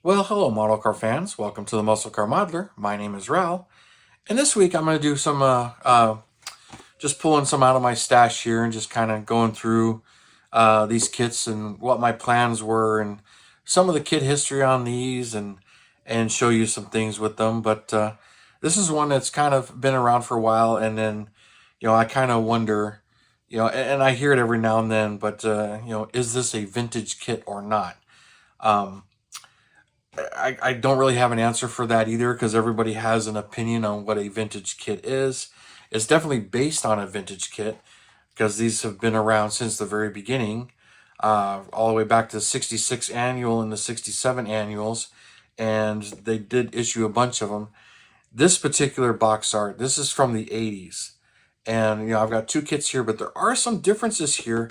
Well, hello, model car fans. Welcome to the Muscle Car Modeler. My name is Revell, and this week I'm going to do some, just pulling some out of my stash here and just kind of going through these kits and what my plans were and some of the kit history on these and show you some things with them. But this is one that's kind of been around for a while, and then I kind of wonder, and I hear it every now and then, but is this a vintage kit or not? Um, I don't really have an answer for that either because everybody has an opinion on what a vintage kit is. It's definitely based on a vintage kit because these have been around since the very beginning, all the way back to the 66 annual and the 67 annuals, and they did issue a bunch of them. This particular box art, this is from the 80s. And, I've got two kits here, but there are some differences here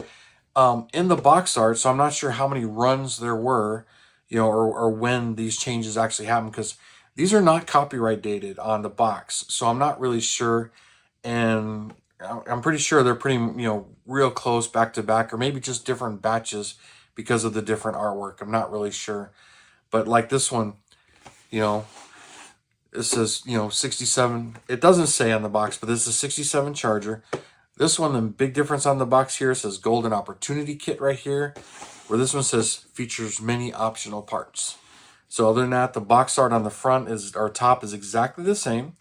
in the box art, so I'm not sure how many runs there were, or when these changes actually happened, because these are not copyright dated on the box. So I'm not really sure, and I'm pretty sure they're pretty, real close back to back, or maybe just different batches because of the different artwork. I'm not really sure, but like this one, you know, it says 67. It doesn't say on the box, but this is 67 Charger. This one, the big difference on the box here says Golden Opportunity Kit right here, where this one says features many optional parts. So other than that, the box art on the front or top is exactly the same.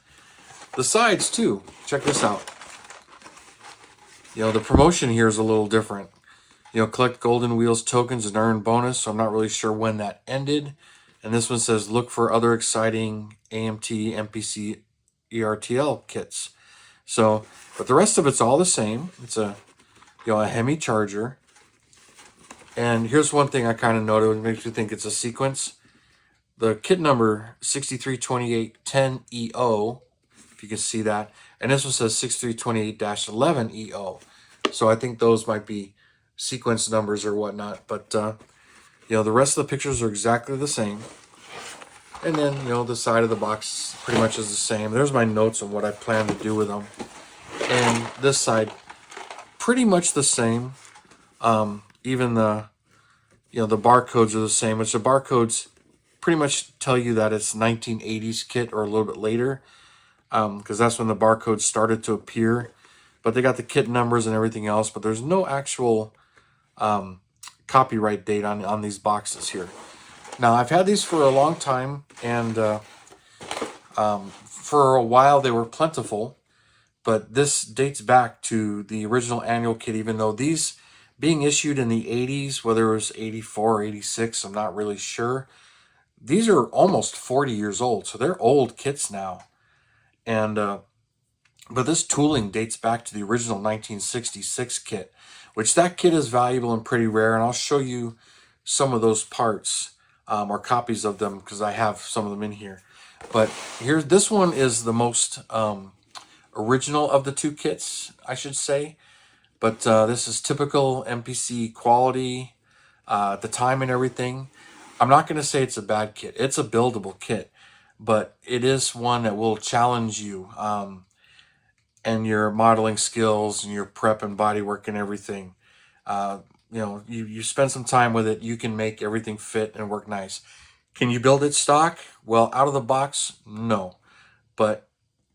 The sides too, check this out. The promotion here is a little different. Collect Golden Wheels tokens and earn bonus, so I'm not really sure when that ended. And this one says look for other exciting AMT, MPC, ERTL kits. So, but the rest of it's all the same. It's a Hemi Charger. And here's one thing I kind of noted, it makes me think it's a sequence. The kit number 632810EO, if you can see that. And this one says 6328-11EO. So I think those might be sequence numbers or whatnot. But, the rest of the pictures are exactly the same. And then, the side of the box pretty much is the same. There's my notes on what I plan to do with them. And this side, pretty much the same. Even the barcodes are the same, which the barcodes pretty much tell you that it's 1980s kit or a little bit later, because that's when the barcodes started to appear. But they got the kit numbers and everything else, but there's no actual copyright date on these boxes here. Now, I've had these for a long time, and for a while they were plentiful, but this dates back to the original annual kit, even though these being issued in the 80s, whether it was 84 or 86, I'm not really sure. These are almost 40 years old, so they're old kits now. And but this tooling dates back to the original 1966 kit, which that kit is valuable and pretty rare, and I'll show you some of those parts or copies of them because I have some of them in here. But this one is the most original of the two kits, I should say. But this is typical MPC quality at the time and everything. I'm not going to say it's a bad kit. It's a buildable kit, but it is one that will challenge you and your modeling skills and your prep and body work and everything. You spend some time with it, you can make everything fit and work nice. Can you build it stock? Well, out of the box, no. But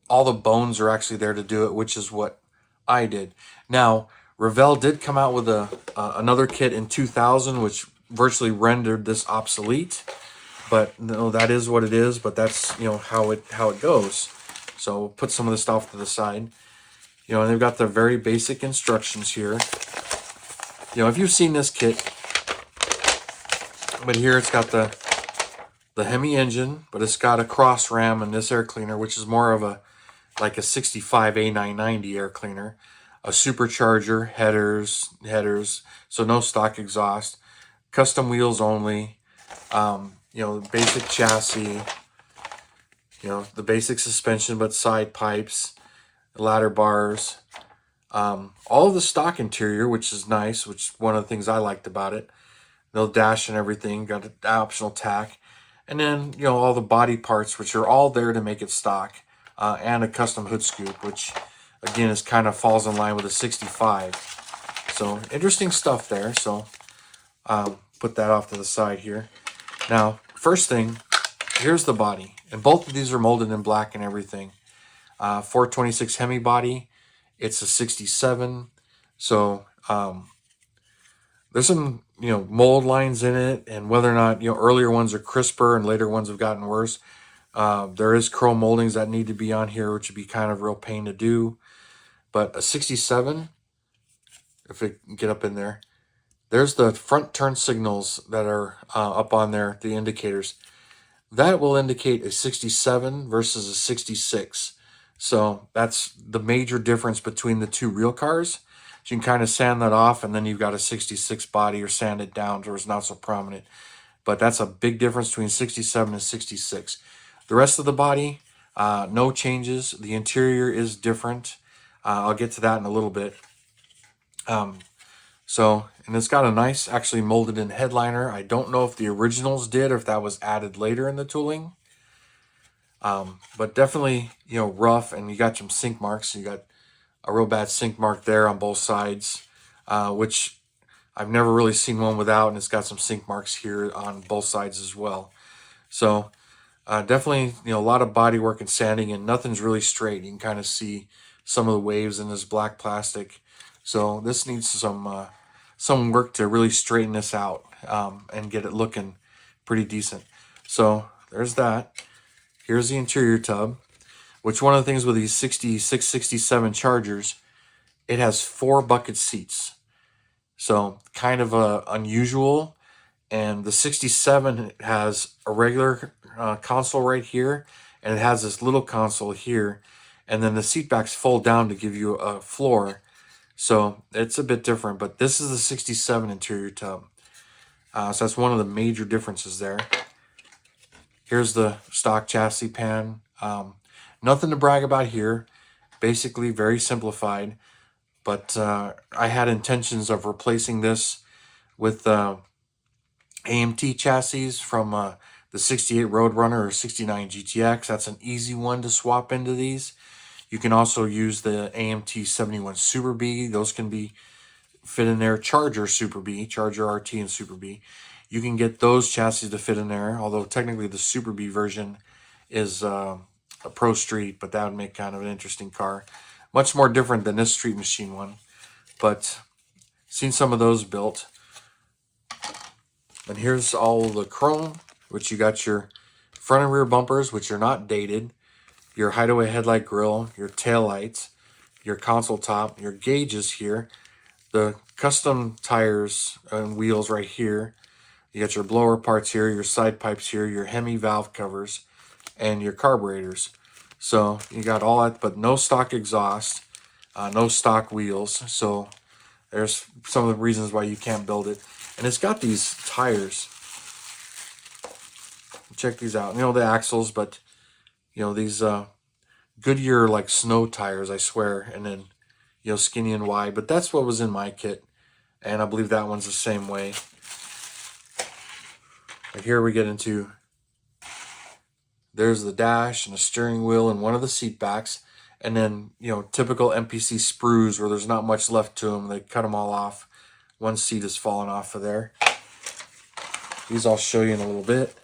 all the bones are actually there to do it, which is what I did. Now, Revell did come out with another kit in 2000, which virtually rendered this obsolete. But no, that is what it is. But that's how it goes. So we'll put some of this stuff to the side. And they've got the very basic instructions here. If you've seen this kit, but here it's got the Hemi engine, but it's got a cross ram and this air cleaner, which is more of like a 65 A990 air cleaner. A supercharger, headers, so no stock exhaust, custom wheels only, basic chassis, the basic suspension, but side pipes, ladder bars, all of the stock interior, which is nice, which one of the things I liked about it. No dash and everything, got an optional tack, and then, all the body parts, which are all there to make it stock, and a custom hood scoop, which again is kind of falls in line with a 65. So interesting stuff there. So put that off to the side here. Now first thing, here's the body. And both of these are molded in black and everything. 426 Hemi body. It's a 67. So there's some, mold lines in it, and whether or not, earlier ones are crisper and later ones have gotten worse. There is chrome moldings that need to be on here, which would be kind of real pain to do. But a 67, if it can get up in there, there's the front turn signals that are up on there, the indicators. That will indicate a 67 versus a 66. So that's the major difference between the two real cars. So you can kind of sand that off, and then you've got a 66 body, or sand it down to where it's not so prominent. But that's a big difference between 67 and 66. The rest of the body, no changes. The interior is different. I'll get to that in a little bit. And it's got a nice, actually molded in headliner. I don't know if the originals did or if that was added later in the tooling. But definitely, rough, and you got some sink marks. You got a real bad sink mark there on both sides, which I've never really seen one without, and it's got some sink marks here on both sides as well. So definitely, a lot of body work and sanding, and nothing's really straight. You can kind of see some of the waves in this black plastic. So this needs some work to really straighten this out and get it looking pretty decent. So there's that. Here's the interior tub, which one of the things with these 66, 67 Chargers, it has 4 bucket seats. So kind of unusual. And the 67 has a regular console right here, and it has this little console here. And then the seat backs fold down to give you a floor. So it's a bit different, but this is the 67 interior tub. So that's one of the major differences there. Here's the stock chassis pan. Nothing to brag about here. Basically very simplified. But I had intentions of replacing this with AMT chassis from the 68 Roadrunner or 69 GTX. That's an easy one to swap into these. You can also use the AMT 71 Super B. Those can be fit in there. Charger Super B, Charger RT and Super B. You can get those chassis to fit in there, although technically the Super B version is a Pro Street, but that would make kind of an interesting car. Much more different than this Street Machine one, but seen some of those built. And here's all the chrome, which you got your front and rear bumpers, which are not dated, your hideaway headlight grille, your tail lights, your console top, your gauges here, the custom tires and wheels right here. You got your blower parts here, your side pipes here, your Hemi valve covers, and your carburetors. So you got all that, but no stock exhaust, no stock wheels. So there's some of the reasons why you can't build it. And it's got these tires. Check these out. The axles, but these Goodyear like snow tires, I swear, and then skinny and wide. But that's what was in my kit, and I believe that one's the same way. But here we get into, there's the dash and the steering wheel and one of the seat backs, and then typical MPC sprues where there's not much left to them. They cut them all off. One seat is falling off of there. These I'll show you in a little bit.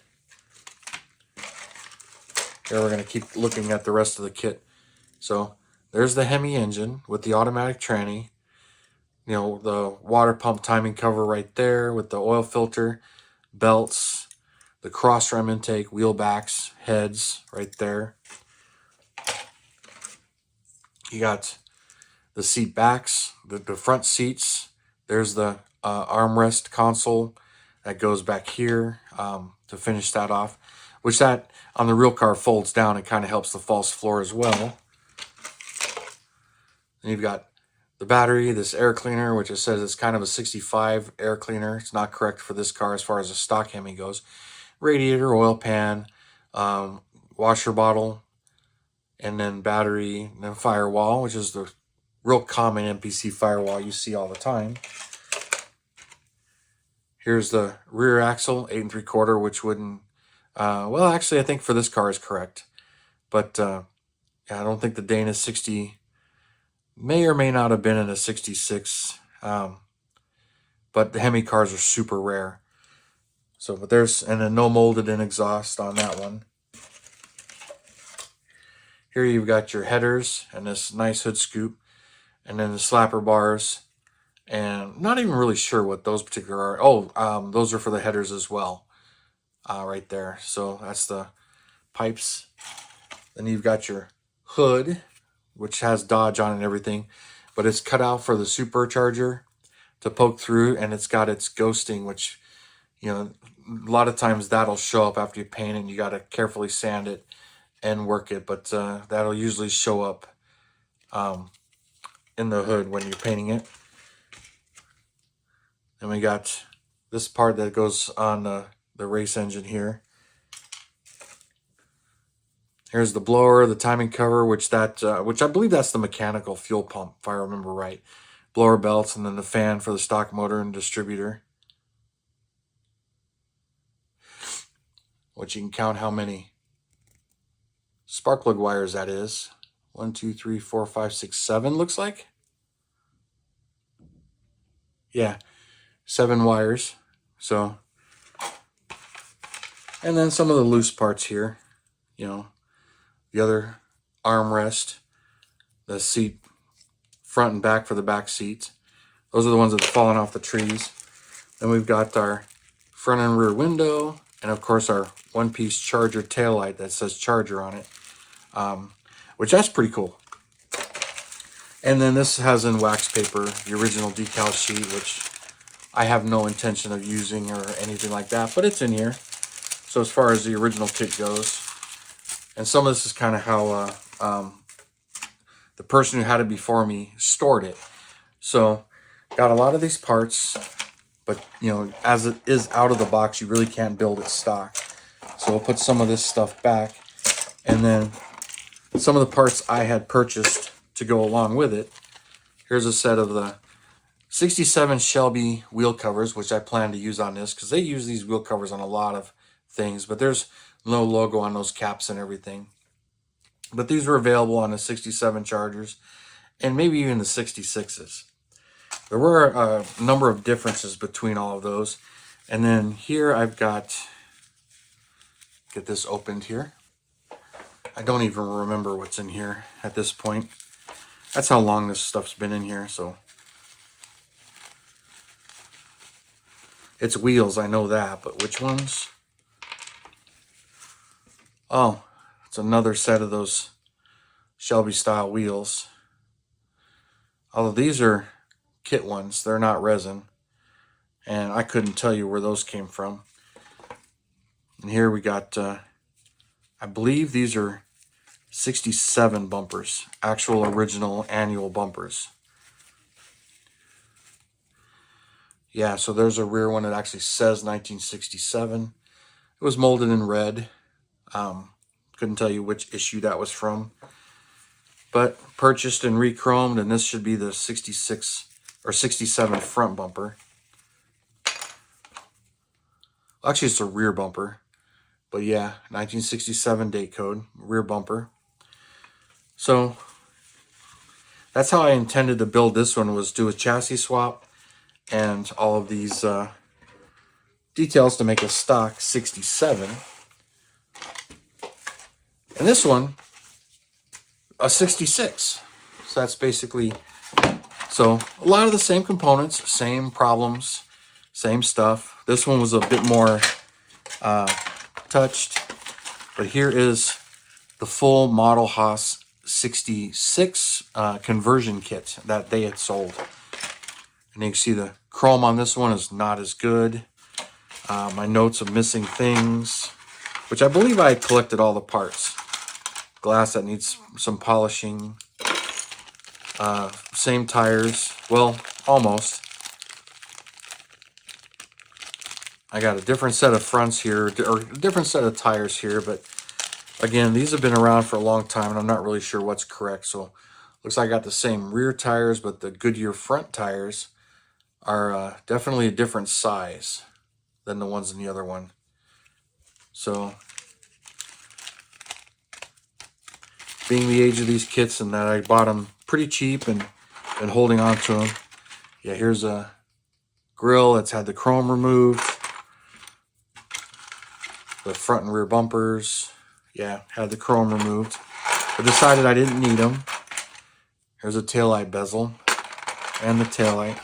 Here we're going to keep looking at the rest of the kit. So there's the Hemi engine with the automatic tranny. The water pump timing cover right there with the oil filter, belts, the cross rem intake, wheel backs, heads right there. You got the seat backs, the front seats. There's the armrest console that goes back here to finish that off, which that on the real car folds down and kind of helps the false floor as well. And you've got the battery, this air cleaner, which it says it's kind of a 65 air cleaner. It's not correct for this car as far as a stock Hemi goes. Radiator, oil pan, washer bottle, and then battery, and then firewall, which is the real common MPC firewall you see all the time. Here's the rear axle, 8 3/4, which wouldn't, well, actually, I think for this car is correct. But yeah, I don't think the Dana 60 may or may not have been in a 66. But the Hemi cars are super rare. So, but there's, and then no molded in exhaust on that one. Here you've got your headers and this nice hood scoop, and then the slapper bars, and not even really sure what those particular are. Oh, those are for the headers as well, right there. So that's the pipes. Then you've got your hood, which has Dodge on it and everything, but it's cut out for the supercharger to poke through, and it's got its ghosting, which, you know, a lot of times that'll show up after you paint it, and you got to carefully sand it and work it, but that'll usually show up in the hood when you're painting it. And we got this part that goes on the race engine here. Here's the blower, the timing cover, which I believe that's the mechanical fuel pump, if I remember right. Blower belts, and then the fan for the stock motor and distributor. Which you can count how many spark plug wires that is. 1, 2, 3, 4, 5, 6, 7 looks like. Yeah, 7 wires. So, and then some of the loose parts here, you know, the other armrest, the seat front and back for the back seats. Those are the ones that have fallen off the trees. Then we've got our front and rear window, and of course our one-piece charger taillight that says charger on it, which that's pretty cool. And then this has in wax paper the original decal sheet, which I have no intention of using or anything like that, but it's in here. So as far as the original kit goes, and some of this is kind of how the person who had it before me stored it. So got a lot of these parts, but you know, as it is out of the box, you really can't build it stock. So we'll put some of this stuff back, and then some of the parts I had purchased to go along with it. Here's a set of the 67 Shelby wheel covers, which I plan to use on this because they use these wheel covers on a lot of things, but there's no logo on those caps and everything. But these were available on the 67 Chargers and maybe even the 66s. There were a number of differences between all of those. And then here I've got, get this opened here. I don't even remember what's in here at this point. That's how long this stuff's been in here. So it's wheels, I know that, but which ones? Oh, it's another set of those Shelby style wheels. Although these are kit ones, they're not resin, and I couldn't tell you where those came from. And here we got, I believe these are 67 bumpers, actual original annual bumpers. Yeah, so there's a rear one that actually says 1967. It was molded in red. Couldn't tell you which issue that was from, but purchased and re-chromed, and this should be the 66 or 67 front bumper. Actually, it's a rear bumper, but yeah, 1967 date code, rear bumper. So that's how I intended to build this one, was do a chassis swap and all of these details to make a stock 67. And this one, a 66. So that's basically, so a lot of the same components, same problems, same stuff. This one was a bit more touched, but here is the full Model Haas 66 conversion kit that they had sold. And you can see the chrome on this one is not as good. My notes of missing things, which I believe I collected all the parts. Glass that needs some polishing. Same tires. Well, almost. I got a different set of fronts here, or a different set of tires here, but again, these have been around for a long time, and I'm not really sure what's correct. So, looks like I got the same rear tires, but the Goodyear front tires are definitely a different size than the ones in the other one. So, being the age of these kits and that I bought them pretty cheap and been holding on to them. Yeah, here's a grill that's had the chrome removed. The front and rear bumpers, yeah, had the chrome removed. I decided I didn't need them. Here's a taillight bezel and the taillight.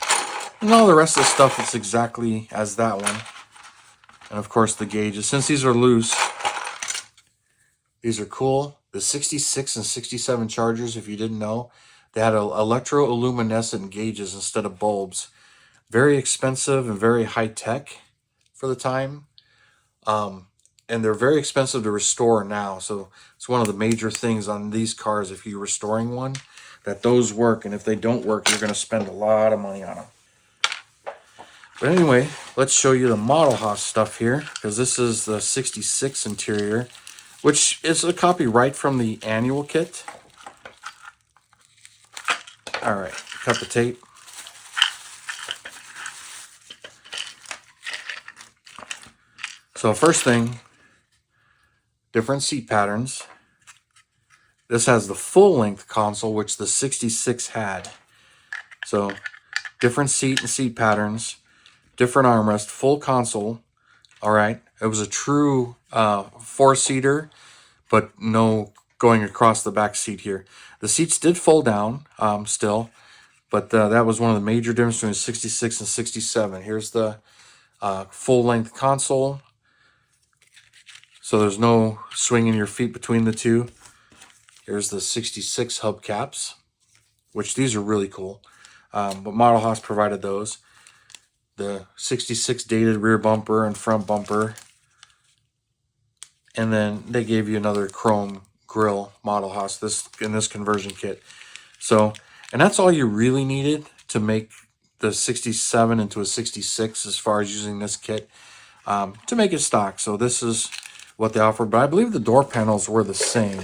And all the rest of the stuff is exactly as that one. And of course the gauges. Since these are loose, these are cool. The 66 and 67 Chargers, if you didn't know, they had electroluminescent gauges instead of bulbs. Very expensive and very high tech for the time. And they're very expensive to restore now. So it's one of the major things on these cars, if you're restoring one, that those work. And if they don't work, you're going to spend a lot of money on them. But anyway, let's show you the Model Haas stuff here, because this is the 66 interior, which is a copy right from the annual kit. All right, cut the tape. So first thing, different seat patterns. This has the full-length console, which the 66 had. So different seat and seat patterns, different armrest, full console. All right, it was a true four-seater, but no going across the back seat here. The seats did fold down still, but that was one of the major differences between 66 and 67. Here's the full-length console. So there's no swinging your feet between the two. Here's the 66 hubcaps, which these are really cool. But Model Haas provided those. The 66 dated rear bumper and front bumper. And then they gave you another chrome grille, Model Haas, in this conversion kit. So, and that's all you really needed to make the 67 into a 66 as far as using this kit to make it stock. So this is what they offered, but I believe the door panels were the same.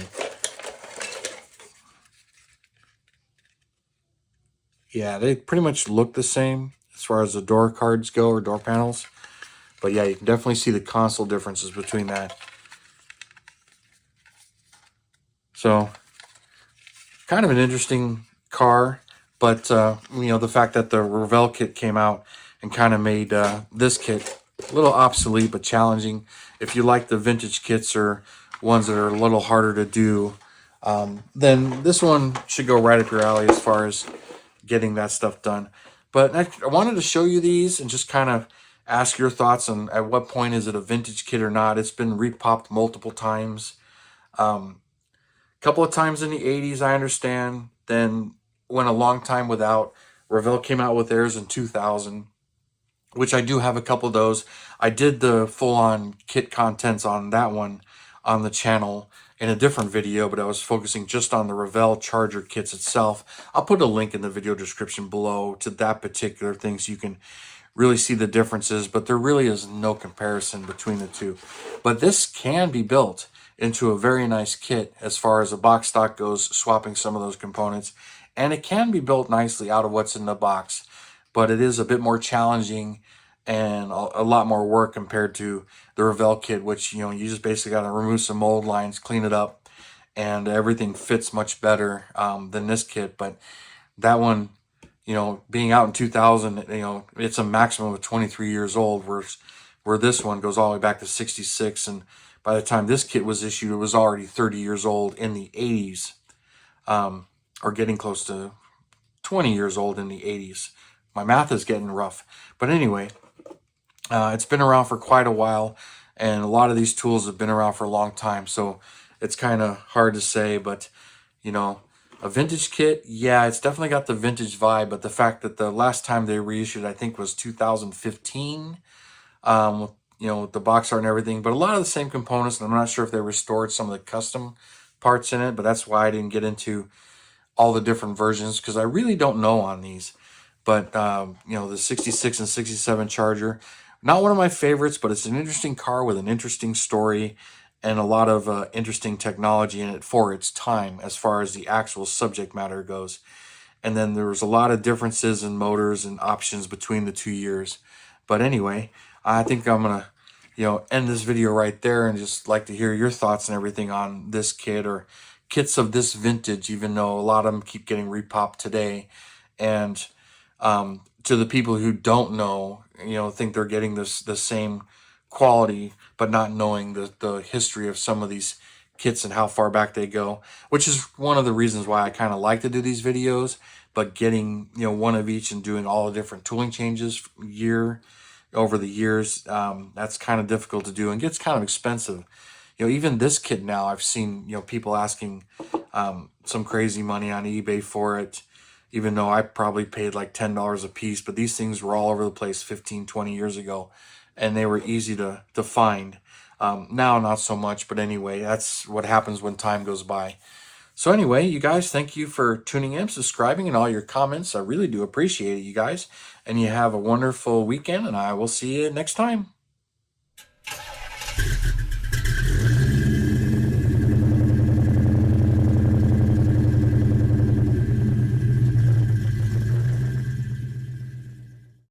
Yeah, they pretty much look the same as far as the door cards go, or door panels. But yeah, you can definitely see the console differences between that. So, kind of an interesting car, but you know, the fact that the Revell kit came out and kind of made this kit a little obsolete but challenging. If you like the vintage kits or ones that are a little harder to do, then this one should go right up your alley as far as getting that stuff done. But I wanted to show you these and just kind of ask your thoughts on at what point is it a vintage kit or not. It's been repopped multiple times. Couple of times in the 80s, I understand. Then went a long time without. Revell came out with theirs in 2000, which I do have a couple of those. I did the full-on kit contents on that one on the channel in a different video, but I was focusing just on the Revell Charger kits itself. I'll put a link in the video description below to that particular thing so you can really see the differences, but there really is no comparison between the two. But this can be built into a very nice kit as far as the box stock goes, swapping some of those components, and it can be built nicely out of what's in the box, but it is a bit more challenging and a lot more work compared to the Revell kit, which, you know, you just basically got to remove some mold lines, clean it up, and everything fits much better than this kit. But that one, you know, being out in 2000, you know, it's a maximum of 23 years old, where this one goes all the way back to 66, and by the time this kit was issued, it was already 30 years old in the 80s, or getting close to 20 years old in the 80s. My math is getting rough. But anyway, it's been around for quite a while, and a lot of these tools have been around for a long time, so it's kind of hard to say. But, you know, a vintage kit, yeah, it's definitely got the vintage vibe, but the fact that the last time they reissued, I think, was 2015, you know, with the box art and everything, but a lot of the same components, and I'm not sure if they restored some of the custom parts in it, but that's why I didn't get into all the different versions, because I really don't know on these. But, you know, the 66 and 67 Charger, not one of my favorites, but it's an interesting car with an interesting story and a lot of interesting technology in it for its time as far as the actual subject matter goes. And then there was a lot of differences in motors and options between the 2 years. But anyway, I think I'm going to, you know, end this video right there and just like to hear your thoughts and everything on this kit or kits of this vintage, even though a lot of them keep getting repopped today. And to the people who don't know, you know, think they're getting the same quality, but not knowing the history of some of these kits and how far back they go, which is one of the reasons why I kind of like to do these videos. But getting, one of each and doing all the different tooling changes over the years, that's kind of difficult to do and gets kind of expensive. Even this kit now, I've seen, people asking some crazy money on eBay for it, even though I probably paid like $10 a piece. But these things were all over the place 15, 20 years ago, and they were easy to find. Now, not so much, but anyway, that's what happens when time goes by. So anyway, you guys, thank you for tuning in, subscribing, and all your comments. I really do appreciate it, you guys. And you have a wonderful weekend, and I will see you next time.